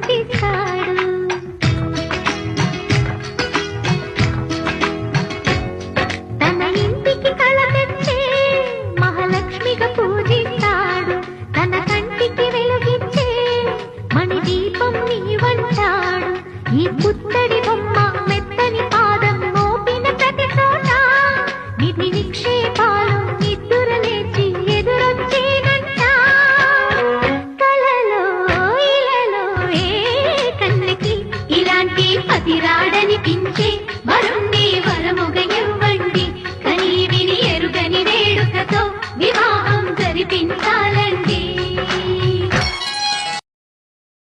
మురిపిస్తాడు. తన ఇంటికి కళ తెచ్చే మహాలక్ష్మిగా పూజిస్తాడు. తన కంటికి వెలుగిచ్చే మణి దీపం నీవంటాడు. ఈ